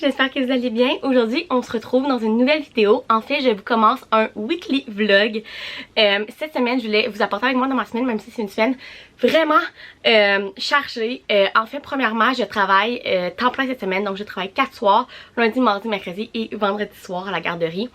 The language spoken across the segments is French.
j'espère que vous allez bien. Aujourd'hui, on se retrouve dans une nouvelle vidéo. En fait, je vous commence un weekly vlog. Cette semaine, je voulais vous apporter avec moi dans ma semaine, même si c'est une semaine vraiment chargée. En fait, premièrement, je travaille temps plein cette semaine, donc je travaille 4 soirs, lundi, mardi, mercredi et vendredi soir à la garderie.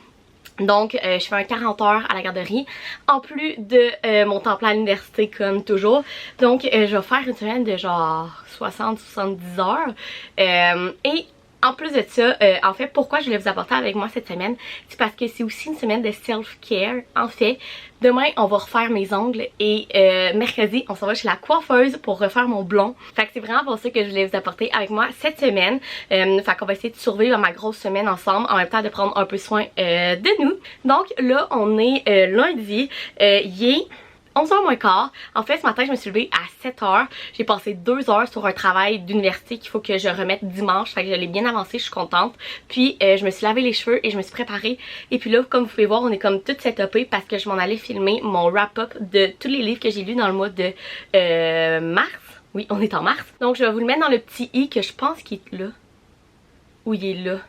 Donc, je fais un 40 heures à la garderie, en plus de mon temps plein à l'université comme toujours. Donc, je vais faire une semaine de genre 60-70 heures. Et en plus de ça, en fait, pourquoi je voulais vous apporter avec moi cette semaine, c'est parce que c'est aussi une semaine de self-care. En fait, demain, on va refaire mes ongles et mercredi, on s'en va chez la coiffeuse pour refaire mon blond. Fait que c'est vraiment pour ça que je voulais vous apporter avec moi cette semaine. Fait qu'on va essayer de survivre ma grosse semaine ensemble, en même temps de prendre un peu soin de nous. Donc là, on est lundi, il est 11h moins quart. En fait, ce matin, je me suis levée à 7h. J'ai passé 2 heures sur un travail d'université qu'il faut que je remette dimanche. Fait que je l'ai bien avancé, je suis contente. Puis, je me suis lavé les cheveux et je me suis préparée. Et puis là, comme vous pouvez voir, on est comme toute setupée parce que je m'en allais filmer mon wrap-up de tous les livres que j'ai lus dans le mois de mars. Oui, on est en mars. Donc, je vais vous le mettre dans le petit i que je pense qu'il est là. Ou il est là.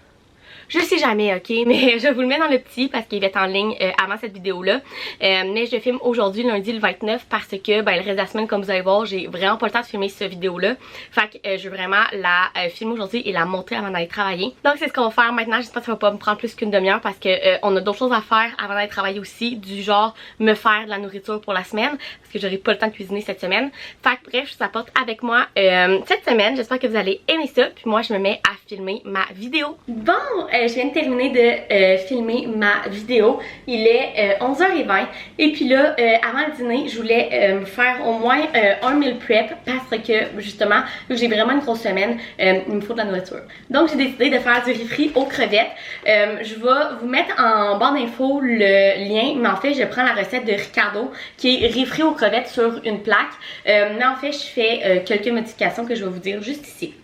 Je sais jamais, ok, mais je vous le mets dans le petit parce qu'il va être en ligne avant cette vidéo-là. Mais je filme aujourd'hui, lundi le 29, parce que ben, le reste de la semaine, comme vous allez voir, j'ai vraiment pas le temps de filmer cette vidéo-là. Fait que je veux vraiment la filmer aujourd'hui et la monter avant d'aller travailler. Donc c'est ce qu'on va faire maintenant. J'espère que ça va pas me prendre plus qu'une demi-heure parce que on a d'autres choses à faire avant d'aller travailler aussi, du genre me faire de la nourriture pour la semaine parce que j'aurai pas le temps de cuisiner cette semaine. Fait que bref, je vous apporte avec moi cette semaine. J'espère que vous allez aimer ça. Puis moi, je me mets à filmer ma vidéo. Bon, je viens de terminer de filmer ma vidéo. Il est 11h20 et puis là, avant le dîner, je voulais faire au moins un meal prep parce que justement, j'ai vraiment une grosse semaine, il me faut de la nourriture. Donc j'ai décidé de faire du riz frit aux crevettes. Je vais vous mettre en barre d'infos le lien, mais en fait, je prends la recette de Ricardo qui est riz frit aux crevettes sur une plaque. Mais en fait, je fais quelques modifications que je vais vous dire juste ici.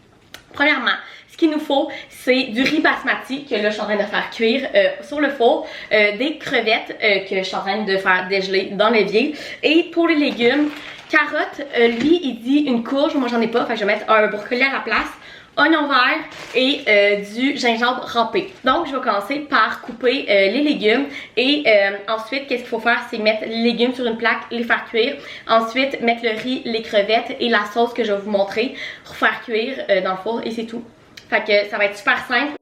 Premièrement, ce qu'il nous faut, c'est du riz basmati que là je suis en train de faire cuire sur le four, des crevettes que je suis en train de faire dégeler dans l'évier. Et pour les légumes, carottes, lui il dit une courge, moi j'en ai pas, fait que je vais mettre un brocoli à la place, oignon vert et du gingembre râpé. Donc je vais commencer par couper les légumes et ensuite qu'est-ce qu'il faut faire, c'est mettre les légumes sur une plaque, les faire cuire, ensuite mettre le riz, les crevettes et la sauce que je vais vous montrer, refaire cuire dans le four et c'est tout. Fait que ça va être super simple.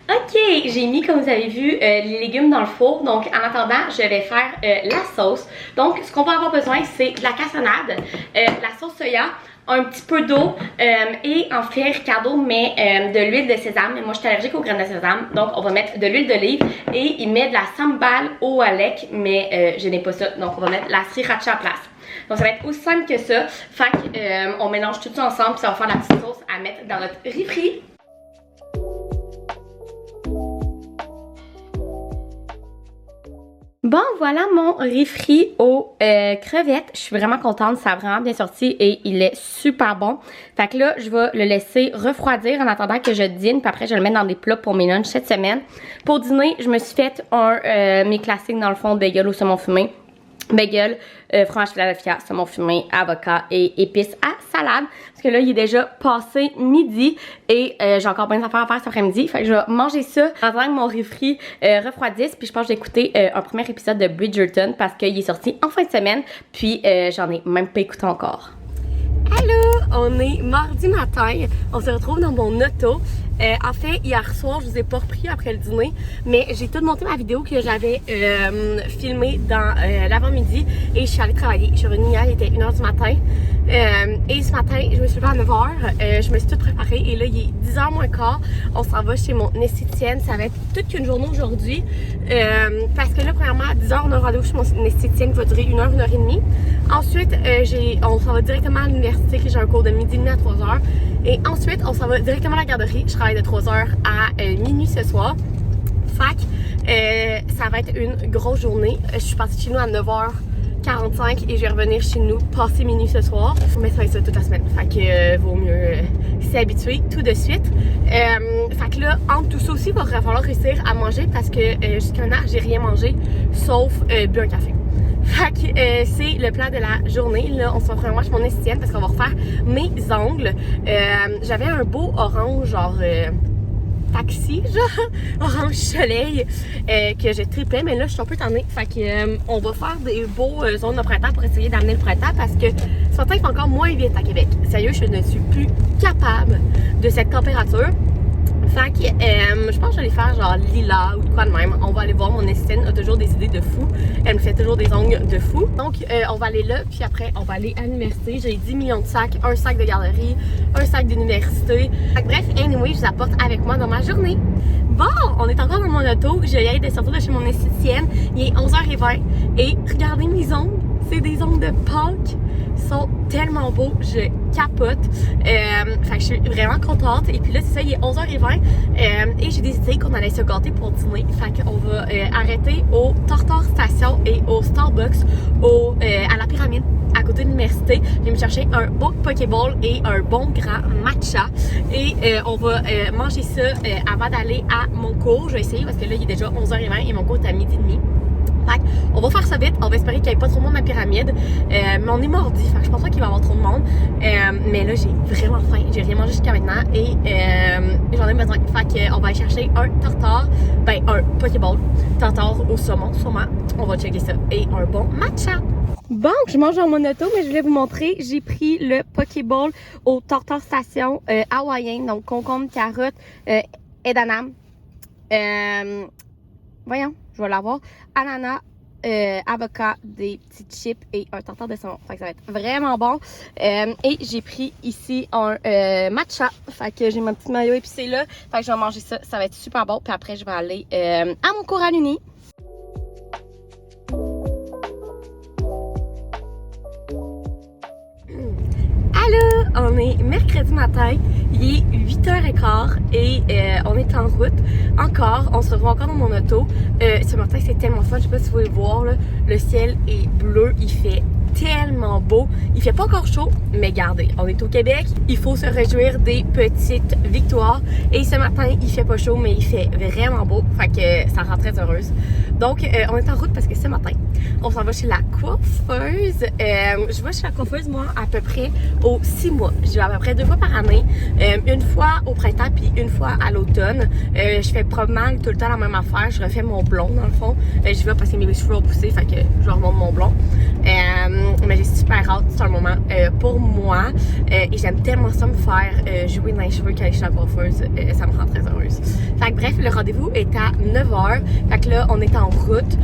Ok, j'ai mis, comme vous avez vu, les légumes dans le four. Donc en attendant, je vais faire la sauce. Donc ce qu'on va avoir besoin, c'est de la cassonade, la sauce soya, un petit peu d'eau et en fait Ricardo met de l'huile de sésame. Mais moi je suis allergique aux graines de sésame, donc on va mettre de l'huile d'olive et il met de la sambal au halek, mais je n'ai pas ça, donc on va mettre la sriracha à place. Donc ça va être aussi simple que ça. Fait que on mélange tout ça ensemble puis ça va faire la petite sauce à mettre dans notre riz frit. Bon, voilà mon riz frit aux crevettes. Je suis vraiment contente, ça a vraiment bien sorti et il est super bon. Fait que là, je vais le laisser refroidir en attendant que je dîne. Puis après, je vais le mettre dans des plats pour mes lunchs cette semaine. Pour dîner, je me suis fait mes classiques dans le fond, bagel au saumon fumé. Bagel, fromage Philadelphia, saumon fumé, avocat et épices à salade. Parce que là, il est déjà passé midi et j'ai encore plein d'affaires à faire cet après-midi. Fait que je vais manger ça en attendant que mon riz frit refroidisse. Puis je pense que je vais écouter un premier épisode de Bridgerton parce qu'il est sorti en fin de semaine. Puis j'en ai même pas écouté encore. Allô, on est mardi matin. On se retrouve dans mon auto. En fait, hier soir, je vous ai pas repris après le dîner, mais j'ai tout monté ma vidéo que j'avais filmée dans l'avant-midi et je suis allée travailler. Je suis revenue hier, il était 1h du matin. Et ce matin, je me suis levée à 9h. Je me suis toute préparée et là, il est 10h moins quart. On s'en va chez mon esthéticienne. Ça va être toute qu'une journée aujourd'hui. Parce que là, premièrement, à 10h, on a un rendez-vous chez mon esthéticienne qui va durer 1h, 1h30. Ensuite, on s'en va directement à l'université, que j'ai un cours de midi et demi à 3h. Et ensuite, on s'en va directement à la garderie. Je travaille de 3h à minuit ce soir. Fait que ça va être une grosse journée. Je suis partie chez nous à 9h 8h45 et je vais revenir chez nous passer minuit ce soir. Mais ça va être ça toute la semaine. Fait que vaut mieux s'y habituer tout de suite. Fait que là, entre tout ça aussi, il va falloir réussir à manger parce que jusqu'à maintenant, j'ai rien mangé sauf bu un café. Fait que c'est le plan de la journée. Là, on se va vraiment chez mon esthéticienne parce qu'on va refaire mes ongles. J'avais un beau orange, genre taxi, genre orange soleil, que je tripais, mais là je suis un peu tannée. Fait que on va faire des beaux ongles de printemps pour essayer d'amener le printemps parce que ce matin il fait encore moins vite à Québec. Sérieux, je ne suis plus capable de cette température. Fait que je pense que je vais les faire genre lilas ou quoi de même. On va aller voir, mon esthéticienne a toujours des idées de fou. Elle me fait toujours des ongles de fou. Donc on va aller là, puis après on va aller à l'université. J'ai 10 millions de sacs, un sac de garderie, un sac d'université. Bref, anyway, je vous apporte avec moi dans ma journée. Bon, on est encore dans mon auto. Je viens de sortir de chez mon esthéticienne. Il est 11h20 et regardez mes ongles. C'est des ongles de Pâques. Ils sont tellement beaux, je capote. Fait que je suis vraiment contente. Et puis là, c'est ça, il est 11h20 et j'ai décidé qu'on allait se gâter pour dîner. Fait qu'on va arrêter au Tartare Station et au Starbucks à la pyramide à côté de l'université. Je vais me chercher un bon Pokéball et un bon grand matcha. Et on va manger ça avant d'aller à mon cours. Je vais essayer parce que là, il est déjà 11h20 et mon cours est à 12h30. Fait on va faire ça vite, on va espérer qu'il n'y ait pas trop de monde à la pyramide. Mais on est mordi, fait que je pense pas qu'il va y avoir trop de monde. Mais là, j'ai vraiment faim, j'ai rien mangé jusqu'à maintenant et j'en ai besoin. Fait qu'on va aller chercher un tartare, un Pokéball, tartare au saumon, sûrement. On va checker ça. Et un bon matcha. Bon, je mange dans mon auto, mais je voulais vous montrer, j'ai pris le Pokéball au Tartare Station hawaïen, donc concombre, carotte, edamame. Voyons, je vais l'avoir. Ananas, avocat, des petites chips et un tartare de saumon. Fait que ça va être vraiment bon. Et j'ai pris ici un matcha. Fait que j'ai mon petit maillot épicé là. Fait que je vais manger ça. Ça va être super bon. Puis après, je vais aller à mon cours à l'Uni. Allô, on est mercredi matin, il est 8h15 et on est en route encore, on se revoit encore dans mon auto. Ce matin c'est tellement fun, je sais pas si vous pouvez le voir, là, le ciel est bleu, il fait tellement beau. Il fait pas encore chaud, mais regardez, on est au Québec, il faut se réjouir des petites victoires. Et ce matin, il fait pas chaud, mais il fait vraiment beau, fait que ça rend très heureuse. Donc, on est en route parce que ce matin, on s'en va chez la coiffeuse. Je vais chez la coiffeuse, moi, à peu près aux 6 mois. Je vais à peu près 2 fois par année. Une fois au printemps, puis une fois à l'automne. Je fais probablement tout le temps la même affaire. Je refais mon blond, dans le fond. Je vais parce que mes cheveux ont poussé, fait que je remonte mon blond. Mais j'ai super hâte, c'est un moment pour moi. Et j'aime tellement ça me faire jouer dans les cheveux quand je suis chez la coiffeuse. Ça me rend très heureuse. Fait que bref, le rendez-vous est à 9h. Fait que là, on est en route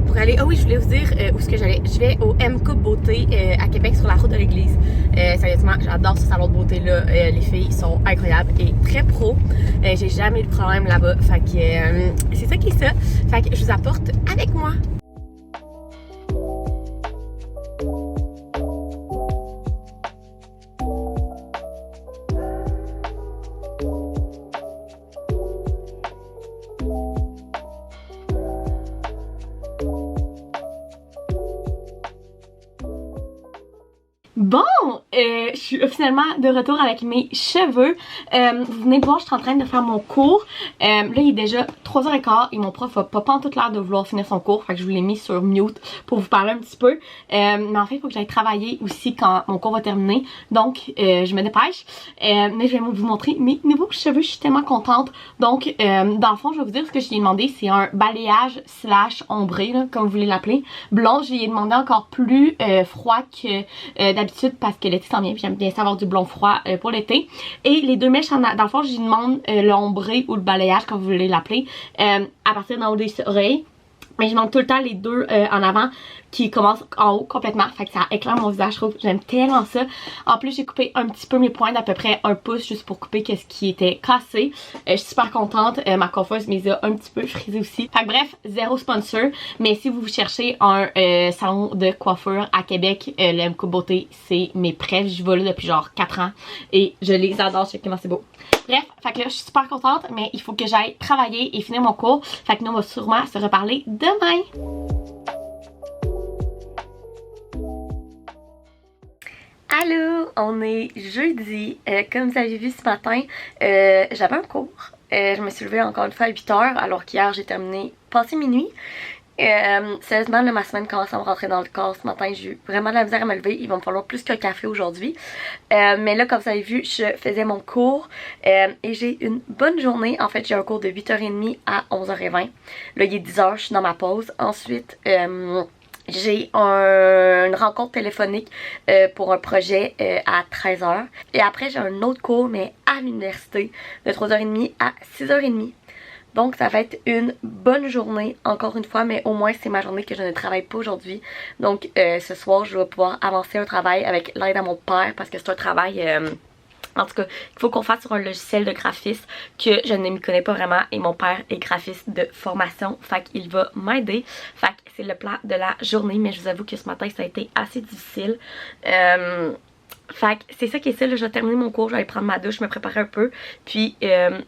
pour aller... Ah oui, je voulais vous dire où est-ce que j'allais. Je vais au MK Beauté à Québec sur la route de l'église. Sérieusement, j'adore ce salon de beauté-là. Les filles sont incroyables et très pro. J'ai jamais eu de problème là-bas. Fait que c'est ça qui est ça. Fait que je vous apporte avec moi. Bon, je suis officiellement de retour avec mes cheveux. Vous venez de voir, je suis en train de faire mon cours. Là, il est déjà 3h15 et mon prof a pas toute l'air de vouloir finir son cours. Fait que je vous l'ai mis sur mute pour vous parler un petit peu. Mais en fait, il faut que j'aille travailler aussi quand mon cours va terminer. Donc, je me dépêche. Mais je vais vous montrer mes nouveaux cheveux. Je suis tellement contente. Donc, dans le fond, je vais vous dire ce que je lui ai demandé. C'est un balayage / ombré, là, comme vous voulez l'appeler. Blond, je lui ai demandé encore plus froid que d'habitude parce que l'été s'en vient puis j'aime bien savoir du blond froid pour l'été. Et les deux mèches, dans le fond, je lui demande l'ombré ou le balayage, comme vous voulez l'appeler, à partir d'en haut des oreilles. Mais je demande tout le temps les deux en avant qui commencent en haut complètement. Fait que ça éclaire mon visage, je trouve. J'aime tellement ça. En plus, j'ai coupé un petit peu mes points d'à peu près 1 pouce juste pour couper ce qui était cassé. Je suis super contente. Ma coiffeuse me les a un petit peu frisés aussi. Fait que bref, zéro sponsor. Mais si vous cherchez un salon de coiffure à Québec, le MK Beauté, c'est mes préfs. Je vais là depuis genre 4 ans. Et je les adore. Je sais comment c'est beau. Bref, fait que là, je suis super contente, mais il faut que j'aille travailler et finir mon cours. Fait que nous, on va sûrement se reparler demain. Allô, on est jeudi. Comme vous avez vu ce matin, j'avais un cours. Je me suis levée encore une fois à 8h alors qu'hier j'ai terminé passé minuit. Sérieusement, là, ma semaine commence à me rentrer dans le corps ce matin. J'ai eu vraiment de la misère à me lever. Il va me falloir plus qu'un café aujourd'hui. Mais là, comme vous avez vu, je faisais mon cours et j'ai une bonne journée. En fait, j'ai un cours de 8h30 à 11h20. Là, il est 10h, je suis dans ma pause. Ensuite, j'ai une rencontre téléphonique pour un projet à 13h. Et après, j'ai un autre cours, mais à l'université, de 3h30 à 6h30. Donc, ça va être une bonne journée, encore une fois, mais au moins, c'est ma journée que je ne travaille pas aujourd'hui. Donc, ce soir, je vais pouvoir avancer un travail avec l'aide à mon père parce que c'est un travail... En tout cas, il faut qu'on fasse sur un logiciel de graphisme que je ne m'y connais pas vraiment et mon père est graphiste de formation, fait qu'il va m'aider. Fait que c'est le plan de la journée, mais je vous avoue que ce matin ça a été assez difficile. Fait que c'est ça qui est ça, là, je vais terminer mon cours, je vais aller prendre ma douche, me préparer un peu, puis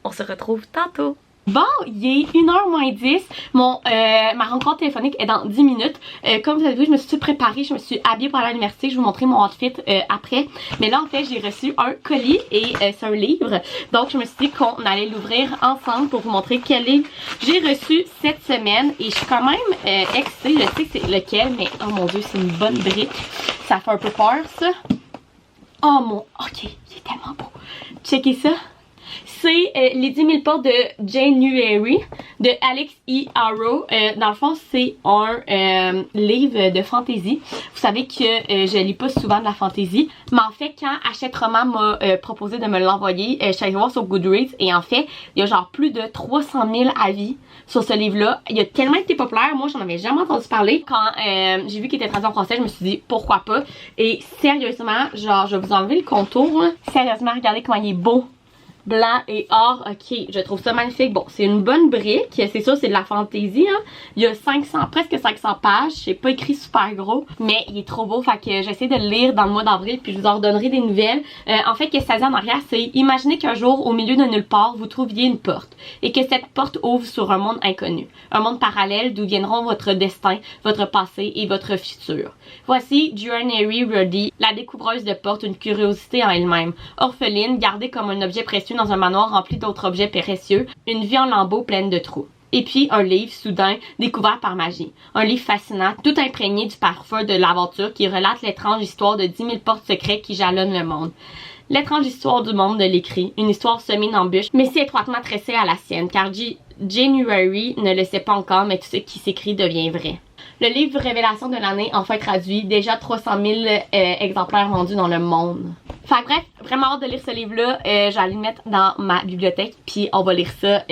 on se retrouve tantôt. Bon, il est 1h moins 10. Ma rencontre téléphonique est dans 10 minutes. Comme vous avez vu, je me suis préparée, je me suis habillée pour aller à l'université. Je vais vous montrer mon outfit après. Mais là, en fait, j'ai reçu un colis et c'est un livre. Donc, je me suis dit qu'on allait l'ouvrir ensemble pour vous montrer quel livre j'ai reçu cette semaine. Et je suis quand même excitée. Je sais que c'est lequel, mais oh mon Dieu, c'est une bonne brique. Ça fait un peu peur, ça. Oh mon... Ok, il est tellement beau. Checkez ça. C'est Les 10 000 portes de January de Alex E. Harrow. Dans le fond, c'est un livre de fantasy. Vous savez que je lis pas souvent de la fantasy. Mais en fait, quand Hachette Roman m'a proposé de me l'envoyer, je suis allée voir sur Goodreads. Et en fait, il y a genre plus de 300 000 avis sur ce livre-là. Il a tellement été populaire. Moi, j'en avais jamais entendu parler. Quand j'ai vu qu'il était traduit en français, je me suis dit pourquoi pas. Et sérieusement, genre, je vais vous enlever le contour. Là. Sérieusement, regardez comment il est beau. Blanc et or, ok, je trouve ça magnifique. Bon, c'est une bonne brique, c'est sûr, c'est de la fantaisie, hein. Il y a presque 500 pages, c'est pas écrit super gros, mais il est trop beau, fait que j'essaie de le lire dans le mois d'avril, puis je vous en redonnerai des nouvelles. En fait, qu'est-ce que ça dit en arrière, c'est imaginez qu'un jour, au milieu de nulle part, vous trouviez une porte, et que cette porte ouvre sur un monde inconnu, un monde parallèle d'où viendront votre destin, votre passé et votre futur. Voici January Ruddy, la découvreuse de portes, une curiosité en elle-même, orpheline, gardée comme un objet précieux dans un manoir rempli d'autres objets précieux, une vie en lambeaux pleine de trous. Et puis un livre soudain découvert par magie. Un livre fascinant, tout imprégné du parfum de l'aventure qui relate l'étrange histoire de 10 000 portes secrètes qui jalonnent le monde. L'étrange histoire du monde de l'écrit, une histoire semée d'embûches, mais si étroitement tressée à la sienne, car January ne le sait pas encore, mais tout ce qui s'écrit devient vrai. Le livre révélation de l'année, enfin traduit, déjà 300 000 exemplaires vendus dans le monde. Fait bref, vraiment hâte de lire ce livre-là. J'allais le mettre dans ma bibliothèque, puis on va lire ça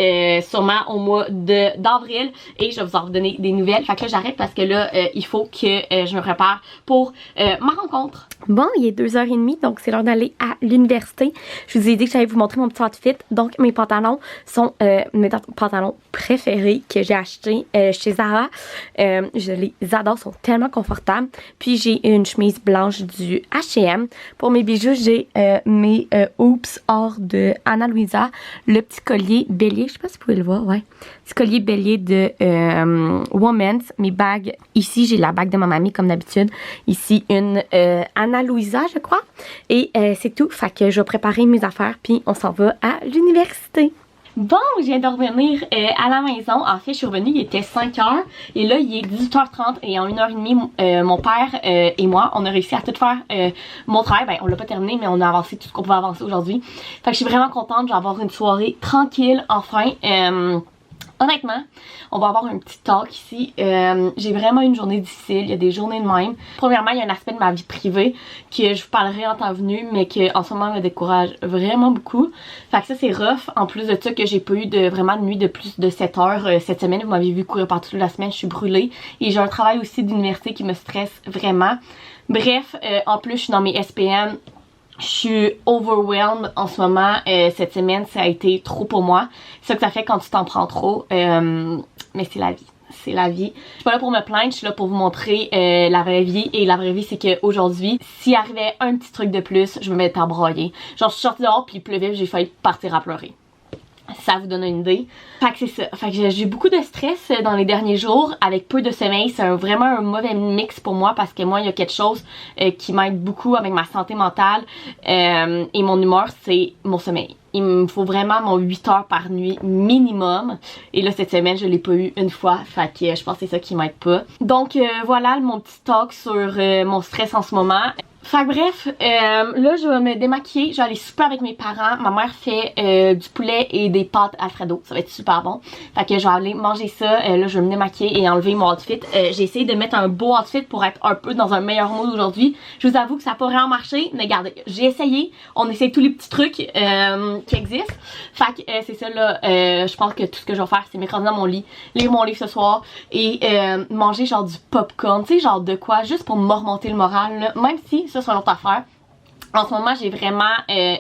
sûrement au mois d'avril et je vais vous en redonner des nouvelles. Fait que là, j'arrête parce que là, il faut que je me prépare pour ma rencontre. Bon, il est 2h30, donc c'est l'heure d'aller à l'université. Je vous ai dit que j'allais vous montrer mon petit outfit. Donc, mes pantalons sont mes pantalons préférés que j'ai achetés chez Zara. Je les adore, ils sont tellement confortables. Puis, j'ai une chemise blanche du H&M. Pour mes bijoux, j'ai mes hoops or de Ana Luisa. Le petit collier bélier, je sais pas si vous pouvez le voir, ouais. Petit collier bélier de Women's. Mes bagues, ici, j'ai la bague de ma mamie comme d'habitude. Ici, une Ana Luisa, je crois. Et c'est tout. Fait que je vais préparer mes affaires, puis on s'en va à l'université. Bon, je viens de revenir à la maison. En fait, je suis revenue, il était 5h. Et là, il est 18h30. Et en 1h30, mon père et moi, on a réussi à tout faire mon travail. Ben, on l'a pas terminé, mais on a avancé tout ce qu'on pouvait avancer aujourd'hui. Fait que je suis vraiment contente. Je vais avoir une soirée tranquille, enfin. Honnêtement, on va avoir un petit talk ici. J'ai vraiment une journée difficile. Il y a des journées de même. Premièrement, il y a un aspect de ma vie privée que je vous parlerai en temps venu, mais qui en ce moment me décourage vraiment beaucoup. Fait que ça, c'est rough. En plus de ça, que j'ai pas eu vraiment de nuit de plus de 7 heures cette semaine. Vous m'avez vu courir partout toute la semaine. Je suis brûlée. Et j'ai un travail aussi d'université qui me stresse vraiment. Bref, en plus, je suis dans mes SPM. Je suis overwhelmed en ce moment. Cette semaine, ça a été trop pour moi. C'est ça que ça fait quand tu t'en prends trop. Mais c'est la vie. C'est la vie. Je suis pas là pour me plaindre, je suis là pour vous montrer la vraie vie. Et la vraie vie, c'est qu'aujourd'hui, s'il arrivait un petit truc de plus, je me mettais à broyer. Genre, je suis sortie dehors, puis il pleuvait, j'ai failli partir à pleurer. Ça vous donne une idée. Fait que c'est ça. Fait que j'ai beaucoup de stress dans les derniers jours avec peu de sommeil. C'est vraiment un mauvais mix pour moi parce que moi, il y a quelque chose qui m'aide beaucoup avec ma santé mentale et mon humeur, c'est mon sommeil. Il me faut vraiment mon 8 heures par nuit minimum. Et là, cette semaine, je l'ai pas eu une fois. Fait que je pense que c'est ça qui m'aide pas. Donc voilà mon petit talk sur mon stress en ce moment. Fait que bref, là je vais me démaquiller, je vais aller souper avec mes parents. Ma mère fait du poulet et des pâtes Alfredo, ça va être super bon. Fait que je vais aller manger ça, là je vais me démaquiller et enlever mon outfit. J'ai essayé de mettre un beau outfit pour être un peu dans un meilleur mood aujourd'hui. Je vous avoue que ça n'a pas vraiment marché, mais regardez, j'ai essayé. On essaie tous les petits trucs qui existent. Fait que c'est ça là, je pense que tout ce que je vais faire c'est m'écraser dans mon lit, lire mon livre ce soir et manger genre du popcorn, tu sais genre de quoi, juste pour me remonter le moral là. Même si ça c'est une autre affaire. En ce moment, j'ai vraiment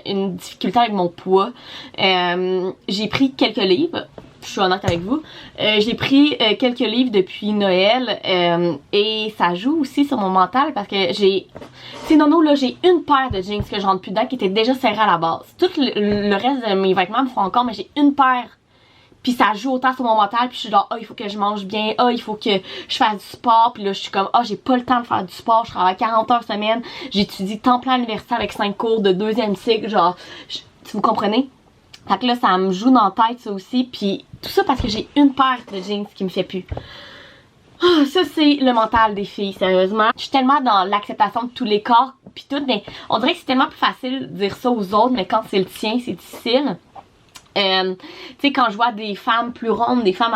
une difficulté avec mon poids. J'ai pris quelques livres. Je suis honnête avec vous. J'ai pris quelques livres depuis Noël et ça joue aussi sur mon mental parce que j'ai... Tu sais, Nono, là, j'ai une paire de jeans que je rentre plus dedans qui était déjà serrée à la base. Tout le reste de mes vêtements me font encore, mais j'ai une paire. Puis ça joue autant sur mon mental, puis je suis genre, il faut que je mange bien, il faut que je fasse du sport, puis là je suis comme, j'ai pas le temps de faire du sport, je travaille 40 heures semaine, j'étudie temps plein à l'université avec 5 cours de 2e cycle, genre, vous comprenez? Fait que là ça me joue dans la tête ça aussi, puis tout ça parce que j'ai une paire de jeans qui me fait plus. Ça c'est le mental des filles, sérieusement. Je suis tellement dans l'acceptation de tous les corps, puis tout, mais on dirait que c'est tellement plus facile de dire ça aux autres, mais quand c'est le tien, c'est difficile. Tu sais, quand je vois des femmes plus rondes, des femmes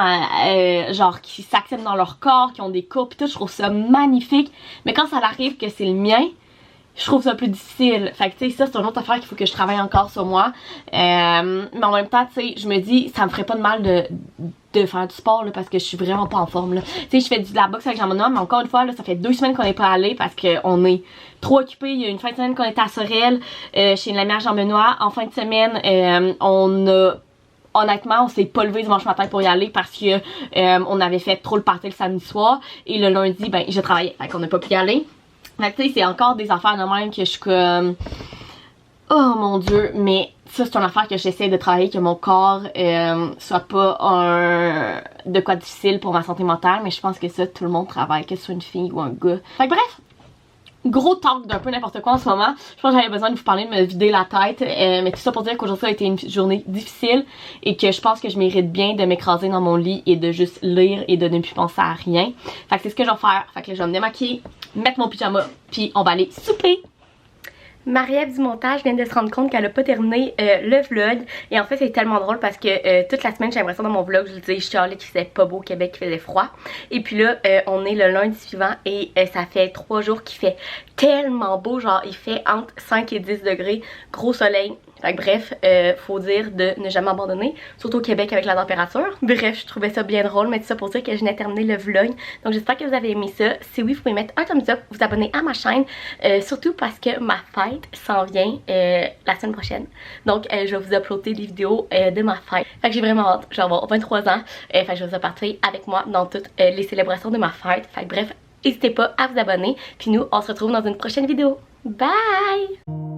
genre qui s'acceptent dans leur corps, qui ont des courbes pis tout, je trouve ça magnifique. Mais quand ça arrive que c'est le mien, je trouve ça plus difficile. Fait que tu sais, ça c'est une autre affaire qu'il faut que je travaille encore sur moi. Mais en même temps, tu sais, je me dis, ça me ferait pas de mal de faire du sport là, parce que je suis vraiment pas en forme là. Tu sais, je fais de la boxe avec Jean-Benoît, mais encore une fois là, ça fait 2 semaines qu'on n'est pas allé parce qu'on est trop occupés. Il y a une fin de semaine qu'on était à Sorel chez une amie à Jean-Benoît. En fin de semaine, honnêtement, on s'est pas levé dimanche matin pour y aller parce que on avait fait trop le party le samedi soir et le lundi, ben je travaillais, fait qu'on n'a pas pu y aller. Fait que tu sais, c'est encore des affaires de même que je suis comme... Oh mon dieu, mais ça c'est une affaire que j'essaie de travailler, que mon corps soit pas de quoi difficile pour ma santé mentale, mais je pense que ça tout le monde travaille, que ce soit une fille ou un gars. Fait que bref, gros talk d'un peu n'importe quoi en ce moment. Je pense que j'avais besoin de vous parler, de me vider la tête, mais tout ça pour dire qu'aujourd'hui a été une journée difficile et que je pense que je mérite bien de m'écraser dans mon lit et de juste lire et de ne plus penser à rien. Fait que c'est ce que je vais faire. Fait que là, je vais me démaquiller, mettre mon pyjama, puis on va aller souper. Marie-Ève du montage vient de se rendre compte qu'elle a pas terminé le vlog. Et en fait c'est tellement drôle parce que toute la semaine j'ai l'impression dans mon vlog je disais chialais qu'il faisait pas beau au Québec, qu'il faisait froid. Et puis là on est le lundi suivant et ça fait 3 jours qu'il fait tellement beau, genre il fait entre 5 et 10 degrés, gros soleil. Fait que bref, faut dire de ne jamais abandonner, surtout au Québec avec la température. Bref, je trouvais ça bien drôle, mais tout ça pour dire que je venais de terminer le vlog. Donc j'espère que vous avez aimé ça. Si oui, vous pouvez mettre un thumbs up, vous abonner à ma chaîne, surtout parce que ma fête s'en vient la semaine prochaine. Donc je vais vous uploader des vidéos de ma fête. Fait que j'ai vraiment hâte, je vais avoir 23 ans, fait que je vais vous partir avec moi dans toutes les célébrations de ma fête. Fait que bref, n'hésitez pas à vous abonner, puis nous on se retrouve dans une prochaine vidéo. Bye!